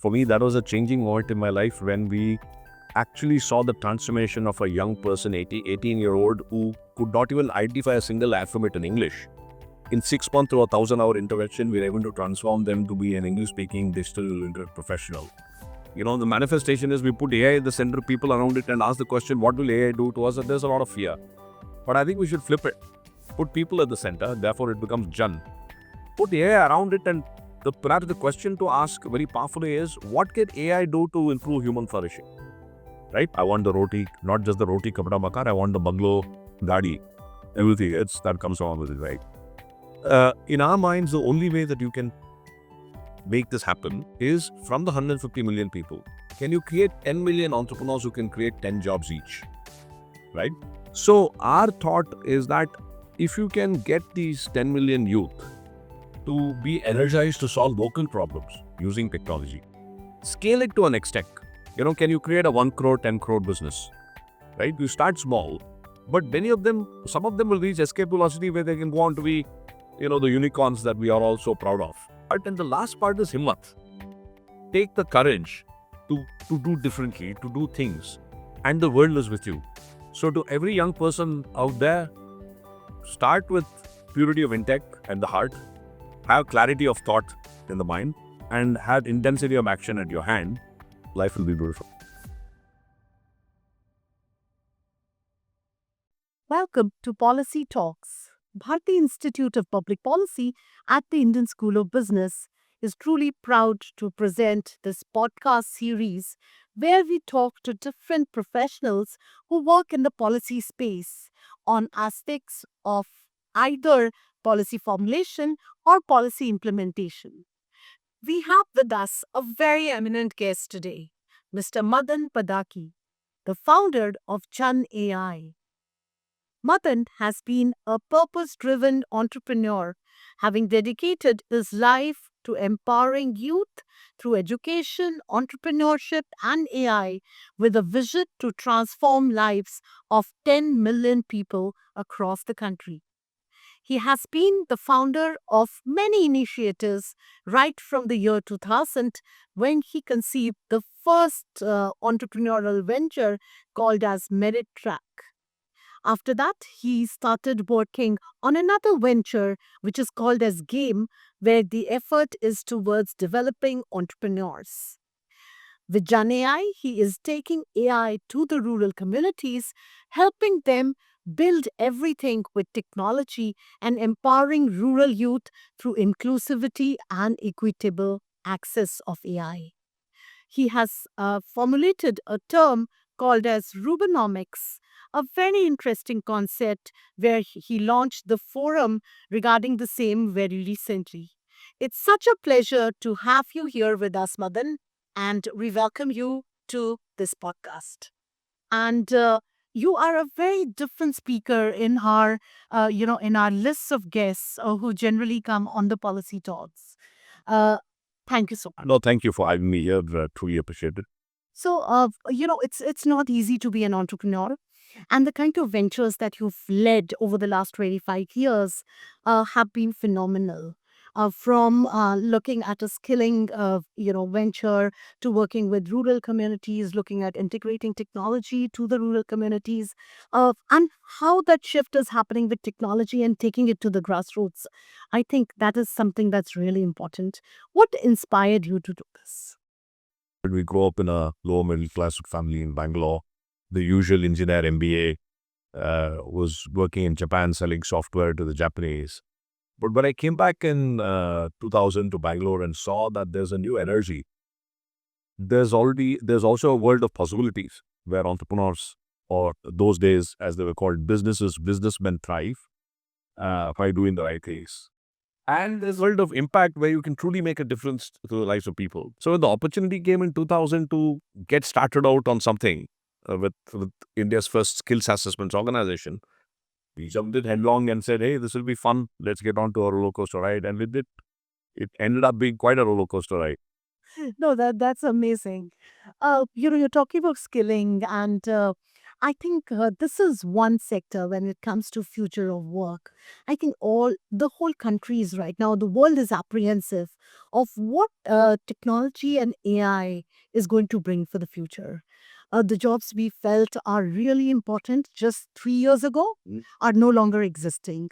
For me, that was a changing moment in my life when we actually saw the transformation of a young person, 18-year-old, who could not even identify a single alphabet in English. In 6 months through a 1,000-hour intervention, we were able to transform them to be an English-speaking digital internet professional. The manifestation is we put AI at the center, people around it, and ask the question, what will AI do to us? And there's a lot of fear. But I think we should flip it. Put people at the center, therefore it becomes Jan. Put AI around it, and perhaps the question to ask very powerfully is, what can AI do to improve human flourishing? Right? I want the roti, not just the roti kapda makan, I want the bungalow, gadi, everything that comes along with it, right? In our minds, the only way that you can make this happen is from the 150 million people. Can you create 10 million entrepreneurs who can create 10 jobs each? Right? So our thought is that if you can get these 10 million youth to be energized to solve local problems using technology, scale it to a next tech. Can you create a 1 crore, 10 crore business? Right? You start small, but some of them will reach escape velocity where they can go on to be, the unicorns that we are all so proud of. But then the last part is himmat. Take the courage to do differently, to do things, and the world is with you. So to every young person out there, start with purity of intellect and the heart, have clarity of thought in the mind, and have intensity of action at your hand. Life will be beautiful. Welcome to Policy Talks. Bharati Institute of Public Policy at the Indian School of Business is truly proud to present this podcast series where we talk to different professionals who work in the policy space on aspects of either policy formulation or policy implementation. We have with us a very eminent guest today, Mr. Madan Padaki, the founder of Jan AI. Madan has been a purpose-driven entrepreneur, having dedicated his life to empowering youth through education, entrepreneurship, and AI with a vision to transform lives of 10 million people across the country. He has been the founder of many initiatives right from the year 2000 when he conceived the first entrepreneurial venture called as Merit Track. After that, he started working on another venture which is called as Game, where the effort is towards developing entrepreneurs. With Jan AI, he is taking AI to the rural communities, helping them build everything with technology and empowering rural youth through inclusivity and equitable access of AI. He has formulated a term called as Rubenomics, a very interesting concept where he launched the forum regarding the same very recently. It's such a pleasure to have you here with us, Madan, and we welcome you to this podcast. And you are a very different speaker in our lists of guests who generally come on the policy talks. Uh, Thank you so much. No, thank you for having me here. Truly appreciate it. So, it's not easy to be an entrepreneur, and the kind of ventures that you've led over the last 25 years have been phenomenal. From looking at a skilling, venture to working with rural communities, looking at integrating technology to the rural communities, and how that shift is happening with technology and taking it to the grassroots. I think that is something that's really important. What inspired you to do this? We grew up in a lower middle class family in Bangalore. The usual engineer MBA was working in Japan selling software to the Japanese. But when I came back in 2000 to Bangalore and saw that there's a new energy, there's also a world of possibilities where entrepreneurs, or those days as they were called businessmen thrive by doing the right things. And there's a world of impact where you can truly make a difference to the lives of people. So when the opportunity came in 2000 to get started out on something with India's first skills assessments organization, we jumped in headlong and said, hey, this will be fun. Let's get on to a roller coaster ride. And with it ended up being quite a roller coaster ride. No, that's amazing. You're talking about skilling, and I think this is one sector when it comes to future of work. I think the whole country is right now, the world is apprehensive of what technology and AI is going to bring for the future. The jobs we felt are really important just 3 years ago are no longer existing.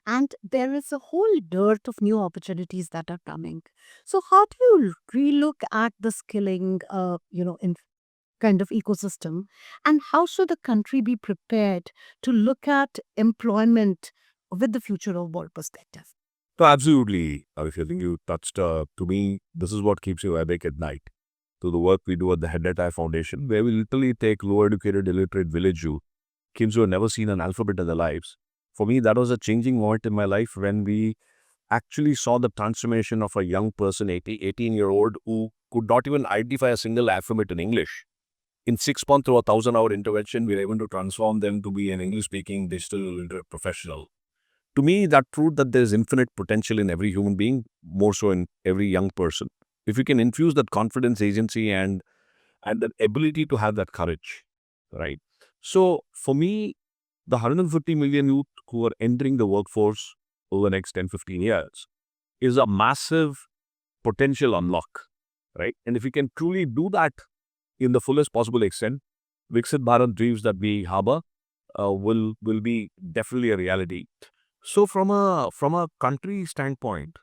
And there is a whole dearth of new opportunities that are coming. So, how do you relook at the skilling, in kind of ecosystem, and how should the country be prepared to look at employment with the future of work perspective? So absolutely, if you think you touched, to me, this is what keeps you awake at night. To the work we do at the Head Eye Foundation, where we literally take low-educated, illiterate village youth, kids who have never seen an alphabet in their lives. For me, that was a changing moment in my life when we actually saw the transformation of a young person, 18-year-old, who could not even identify a single alphabet in English. In 6 months through a 1,000-hour intervention, we were able to transform them to be an English-speaking digital literate professional. To me, that proved that there is infinite potential in every human being, more so in every young person. If you can infuse that confidence, agency, and that ability to have that courage, right? So for me, the 150 million youth who are entering the workforce over the next 10, 15 years is a massive potential unlock, right? And if we can truly do that in the fullest possible extent, Viksit Bharat dreams that we harbor will be definitely a reality. So from a country standpoint,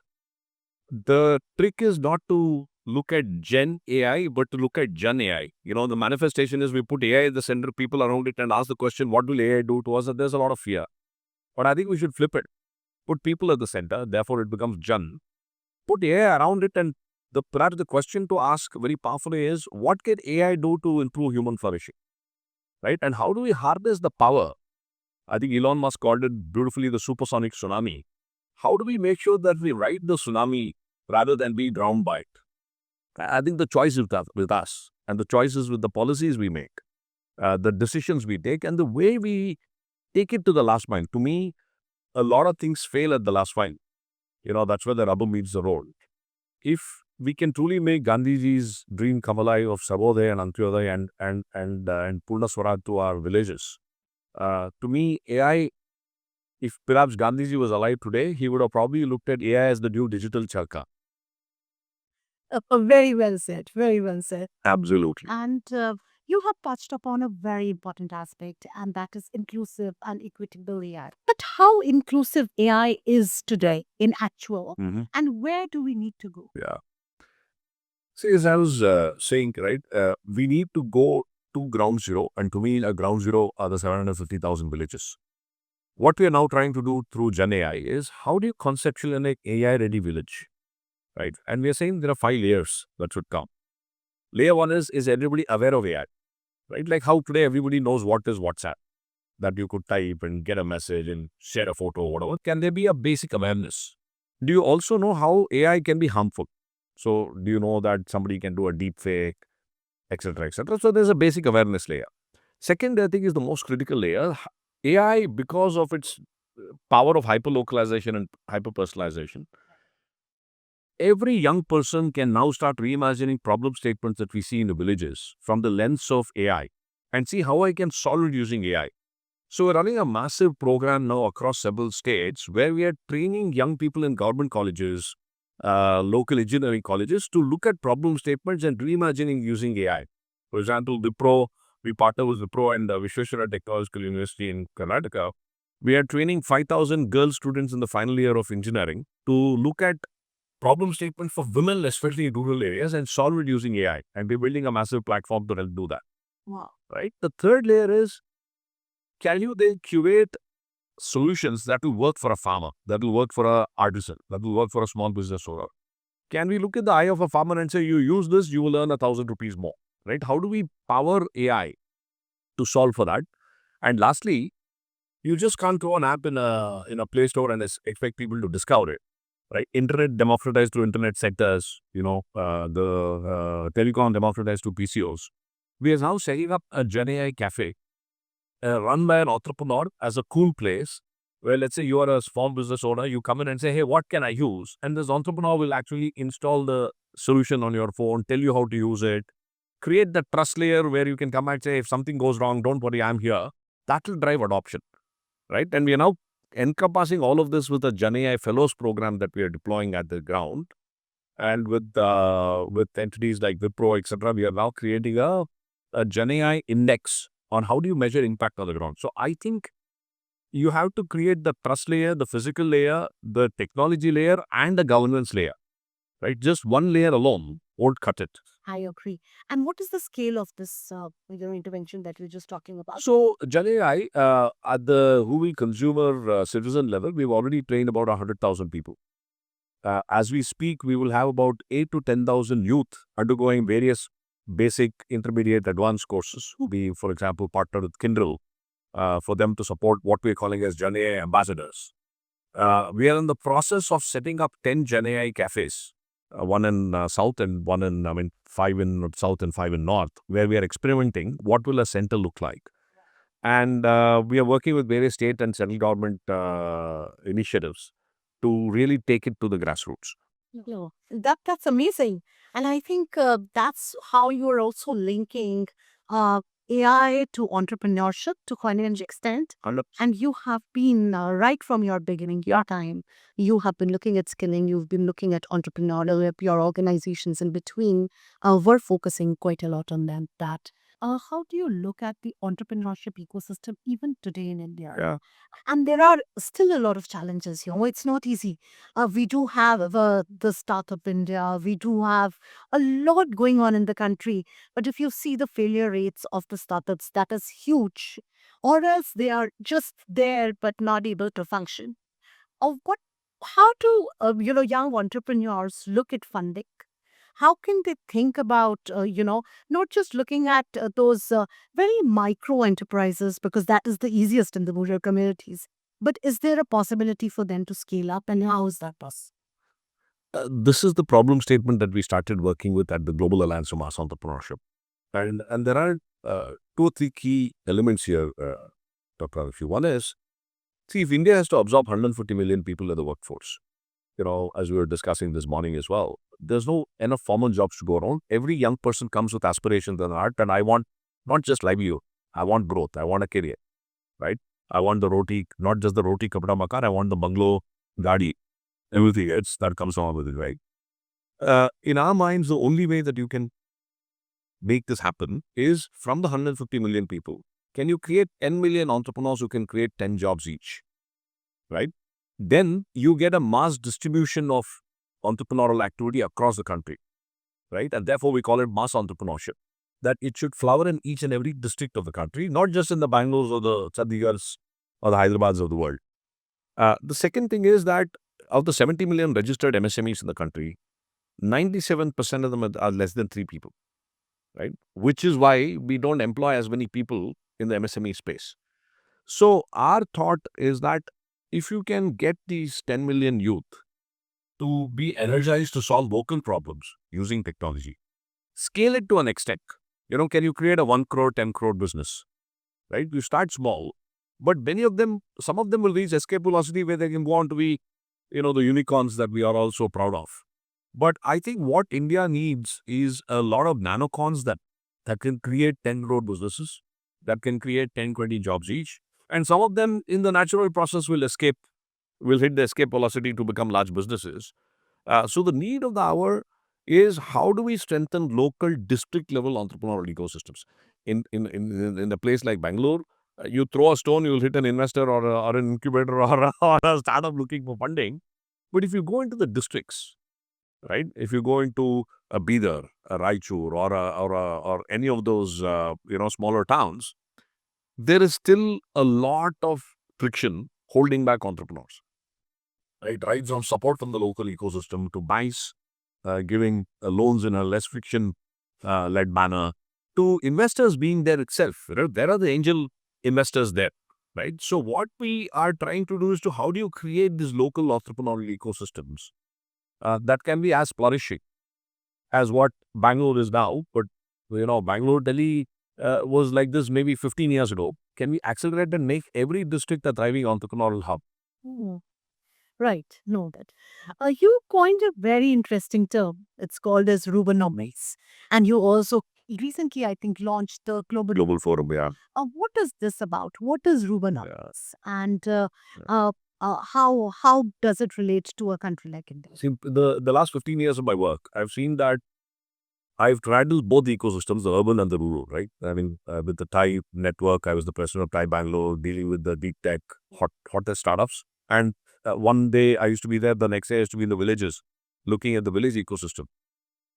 the trick is not to look at Gen AI, but to look at Gen AI. The manifestation is we put AI at the center, people around it, and ask the question, what will AI do to us? And there's a lot of fear. But I think we should flip it. Put people at the center, therefore it becomes Gen. Put AI around it, and perhaps the question to ask very powerfully is, what can AI do to improve human flourishing? Right? And how do we harness the power? I think Elon Musk called it beautifully the supersonic tsunami. How do we make sure that we ride the tsunami rather than be drowned by it? I think the choice is with us, and the choices with the policies we make, the decisions we take, and the way we take it to the last mile. To me, a lot of things fail at the last mile. That's where the rubber meets the road. If we can truly make Gandhiji's dream come alive of Sarvodaya and Antyodaya and Purna Swaraj to our villages, to me, AI, if perhaps Gandhiji was alive today, he would have probably looked at AI as the new digital charka. Very well said. Very well said. Absolutely. And you have touched upon a very important aspect, and that is inclusive and equitable AI. But how inclusive AI is today in actual, and where do we need to go? Yeah. See, as I was saying, right, we need to go to ground zero. And to me, ground zero are the 750,000 villages. What we are now trying to do through Gen AI is, how do you conceptualize an AI-ready village, right? And we are saying there are 5 layers that should come. Layer 1 is everybody aware of AI, right? Like how today everybody knows what is WhatsApp, that you could type and get a message and share a photo or whatever. Can there be a basic awareness? Do you also know how AI can be harmful? So do you know that somebody can do a deep fake, etc., etc.? So there's a basic awareness layer. Second, I think, is the most critical layer. AI, because of its power of hyperlocalization and hyperpersonalization, every young person can now start reimagining problem statements that we see in the villages from the lens of AI and see how I can solve it using AI. So we're running a massive program now across several states where we are training young people in government colleges, local engineering colleges to look at problem statements and reimagining using AI. For example, Wipro, we partner with Wipro and Vishweshwara Technological University in Karnataka. We are training 5,000 girl students in the final year of engineering to look at problem statements for women, especially in rural areas, and solve it using AI. And we're building a massive platform to help do that. Wow. Right? The third layer is, can you then curate solutions that will work for a farmer, that will work for an artisan, that will work for a small business owner? Can we look at the eye of a farmer and say, you use this, you will earn 1,000 rupees more, right? How do we power AI to solve for that? And lastly, you just can't throw an app in a Play Store and expect people to discover it, right? Internet democratized through internet sectors, the telecom democratized through PCOs. We are now setting up a Gen AI cafe run by an entrepreneur as a cool place where, let's say you are a small business owner, you come in and say, hey, what can I use? And this entrepreneur will actually install the solution on your phone, tell you how to use it, create the trust layer where you can come and say, if something goes wrong, don't worry, I'm here. That will drive adoption, right? And we are now encompassing all of this with a GenAI Fellows program that we are deploying at the ground. And with entities like Wipro, etc., we are now creating a GenAI index on how do you measure impact on the ground. So I think you have to create the trust layer, the physical layer, the technology layer, and the governance layer, right? Just one layer alone won't cut it. I agree. And what is the scale of this intervention that you're just talking about? So, GenAI, at the Huawei consumer citizen level, we've already trained about 100,000 people. As we speak, we will have about 8 to 10,000 youth undergoing various basic, intermediate, advanced courses. We, for example, partnered with Kindle for them to support what we're calling as GenAI ambassadors. We are in the process of setting up 10 GenAI cafes, one in south and one in, 5 in south and 5 in north, where we are experimenting what will a center look like. And we are working with various state and central government initiatives to really take it to the grassroots. No, that's amazing, and I think that's how you are also linking uh, AI to entrepreneurship to quite an extent. And you have been right from your beginning, your time. You have been looking at skilling. You've been looking at entrepreneurial. Your organizations in between were focusing quite a lot on them. That. How do you look at the entrepreneurship ecosystem even today in India? Yeah. And there are still a lot of challenges. It's not easy. We do have the Startup India. We do have a lot going on in the country. But if you see the failure rates of the startups, that is huge. Or else they are just there but not able to function. Of what? How do young entrepreneurs look at funding? How can they think about not just looking at those very micro enterprises because that is the easiest in the rural communities, but is there a possibility for them to scale up, and how is that possible? This is the problem statement that we started working with at the Global Alliance for Mass Entrepreneurship. And there are 2 or 3 key elements here, Dr. Arif. One is, see, if India has to absorb 150 million people in the workforce, as we were discussing this morning as well, there's no enough formal jobs to go around. Every young person comes with aspirations and art, and I want not just livelihood, I want growth, I want a career, right? I want the roti, not just the roti kapda makan, I want the bungalow, gadi, everything else that comes along with it, right? In our minds, the only way that you can make this happen is from the 150 million people. Can you create 10 million entrepreneurs who can create 10 jobs each, right? Then you get a mass distribution of entrepreneurial activity across the country, right? And therefore, we call it mass entrepreneurship. That it should flower in each and every district of the country, not just in the Bangalore's or the Chandigarhs or the Hyderabad's of the world. The second thing is that of the 70 million registered MSMEs in the country, 97% of them are less than 3 people, right? Which is why we don't employ as many people in the MSME space. So our thought is that if you can get these 10 million youth to be energized to solve local problems using technology, scale it to an extent. Can you create a 1 crore, 10 crore business, right? You start small, but many of them, some of them will reach escape velocity where they can go on to be, the unicorns that we are all so proud of. But I think what India needs is a lot of nanocons that can create 10 crore businesses, that can create 10, 20 jobs each. And some of them in the natural process will hit the escape velocity to become large businesses. So the need of the hour is how do we strengthen local district level entrepreneurial ecosystems. In a place like Bangalore, you throw a stone, you'll hit an investor or an incubator or a startup looking for funding. But if you go into the districts, right? If you go into a Bidar, a Raichur, or any of those smaller towns, there is still a lot of friction holding back entrepreneurs. Right from support from the local ecosystem to banks giving loans in a less friction led manner to investors being there itself. There are the angel investors there, right? So what we are trying to do is to how do you create these local entrepreneurial ecosystems that can be as flourishing as what Bangalore is now. But, Bangalore, Delhi was like this maybe 15 years ago. Can we accelerate and make every district a thriving entrepreneurial hub? Hmm. Right, know that. You coined a very interesting term. It's called as Rubenomics. And you also recently, I think, launched the Global. Global Forum, yeah. What is this about? What is Yeah. Rubenomics? And how does it relate to a country like India? See, the last 15 years of my work, I've seen that I've straddled both the ecosystems, the urban and the rural, right? I mean, with the Thai network, I was the president of Thai Bangalore, dealing with the deep tech, hottest startups. And one day I used to be there, the next day I used to be in the villages, looking at the village ecosystem.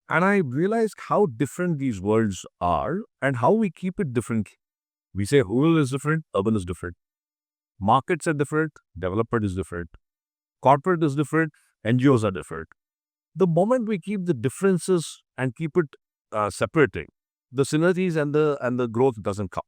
And I realized how different these worlds are and how we keep it different. We say rural is different, urban is different. Markets are different, developer is different. Corporate is different, NGOs are different. The moment we keep the differences and keep it separating, the synergies and the growth doesn't come,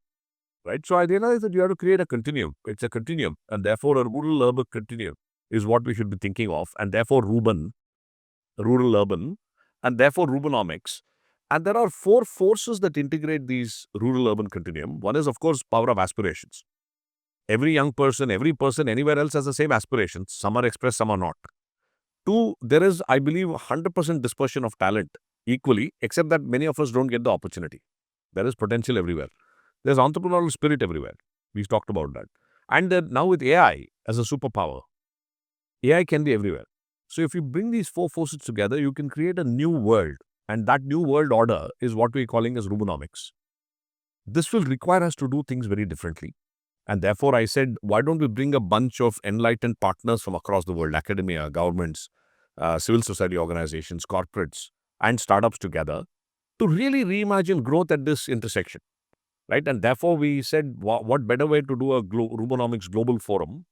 right? So I realized that you have to create a continuum. It's a continuum, and therefore a rural-urban continuum is what we should be thinking of, and therefore rural-urban, and therefore Rubenomics. And there are four forces that integrate these rural-urban continuum. One is, of course, power of aspirations. Every young person, every person anywhere else has the same aspirations. Some are expressed, some are not. Two, there is, I believe, 100% dispersion of talent equally, except that many of us don't get the opportunity. There is potential everywhere. There's entrepreneurial spirit everywhere. We've talked about that. And then now with AI as a superpower, AI can be everywhere. So if you bring these four forces together, you can create a new world. And that new world order is what we're calling as Rubenomics. This will require us to do things very differently. And therefore, I said, why don't we bring a bunch of enlightened partners from across the world, academia, governments, civil society organizations, corporates, and startups together to really reimagine growth at this intersection, right? And therefore, we said, what better way to do a Rubenomics Global Forum,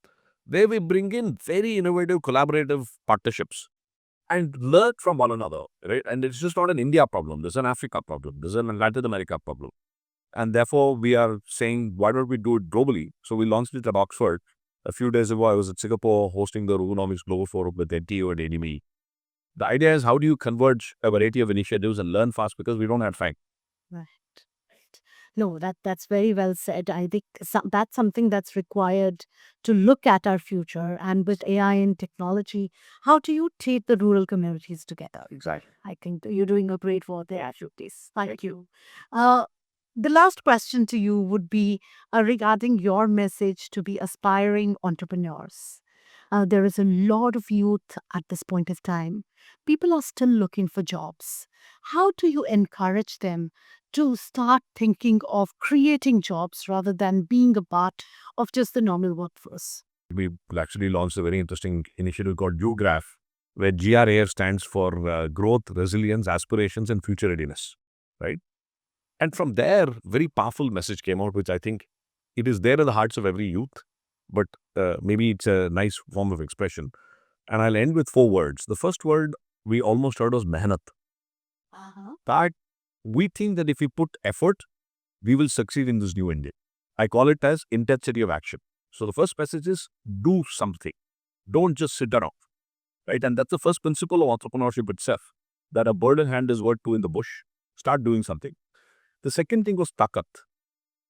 where we bring in very innovative, collaborative partnerships and learn from one another, right? And it's just not an India problem. There's an Africa problem. There's an Latin America problem. And therefore, we are saying, why don't we do it globally? So we launched it at Oxford. A few days ago, I was at Singapore hosting the Rubenomics Global Forum with NTU and ADME. The idea is, how do you converge a variety of initiatives and learn fast, because we don't have time. Right. Right. No, that's very well said. I think that's something that's required to look at our future. And with AI and technology, how do you take the rural communities together? Exactly. I think you're doing a great work there, Shrutis. Thank you. The last question to you would be regarding your message to be aspiring entrepreneurs. There is a lot of youth at this point of time. People are still looking for jobs. How do you encourage them to start thinking of creating jobs rather than being a part of just the normal workforce? We actually launched a very interesting initiative called UGRAPH, where GRAF stands for Growth, Resilience, Aspirations, and Future Readiness, right? And from there, very powerful message came out, which I think it is there in the hearts of every youth, but maybe it's a nice form of expression. And I'll end with four words. The first word we almost heard was mehnat. That we think that if we put effort, we will succeed in this new India. I call it as intensity of action. So the first message is do something. Don't just sit around, right? And that's the first principle of entrepreneurship itself, that a bird in hand is worth two in the bush. Start doing something. The second thing was takat,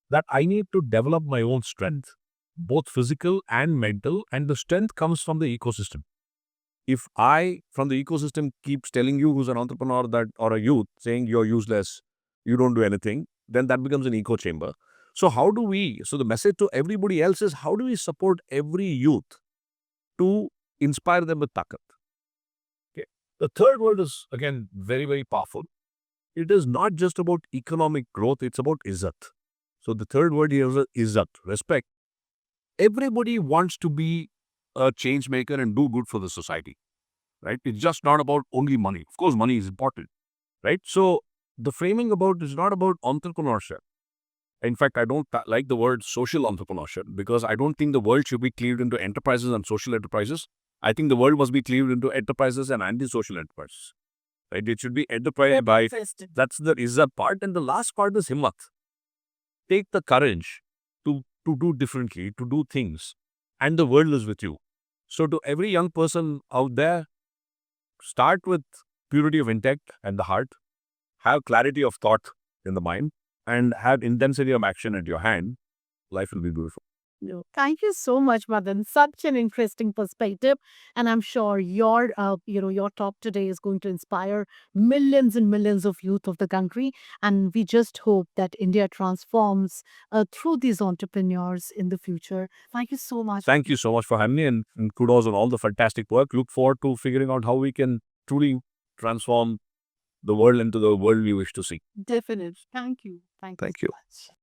that I need to develop my own strength, both physical and mental, and the strength comes from the ecosystem. If I, from the ecosystem, keeps telling you who's an entrepreneur that or a youth, saying you're useless, you don't do anything, then that becomes an echo chamber. So how do we, so the message to everybody else is, how do we support every youth to inspire them with takat? Okay. The third word is, again, very, very powerful. It is not just about economic growth, it's about izzat. So the third word here is izzat, respect. Everybody wants to be a change maker and do good for the society, right? It's just not about only money. Of course, money is important, right? So the framing about is not about entrepreneurship. In fact, I don't like the word social entrepreneurship, because I don't think the world should be cleaved into enterprises and social enterprises. I think the world must be cleaved into enterprises and anti-social enterprises. Right? It should be enterprise by, that's the izzat part. And the last part is himmat. Take the courage to do differently, to do things, and the world is with you. So to every young person out there, start with purity of intellect and the heart, have clarity of thought in the mind, and have intensity of action at your hand. Life will be beautiful. No. Thank you so much, Madan. Such an interesting perspective, and I'm sure your talk today is going to inspire millions and millions of youth of the country. And we just hope that India transforms through these entrepreneurs in the future. Thank you so much. Thank you so much for having me, and kudos on all the fantastic work. Look forward to figuring out how we can truly transform the world into the world we wish to see. Definitely. Thank you. Thank you Thank so you. much.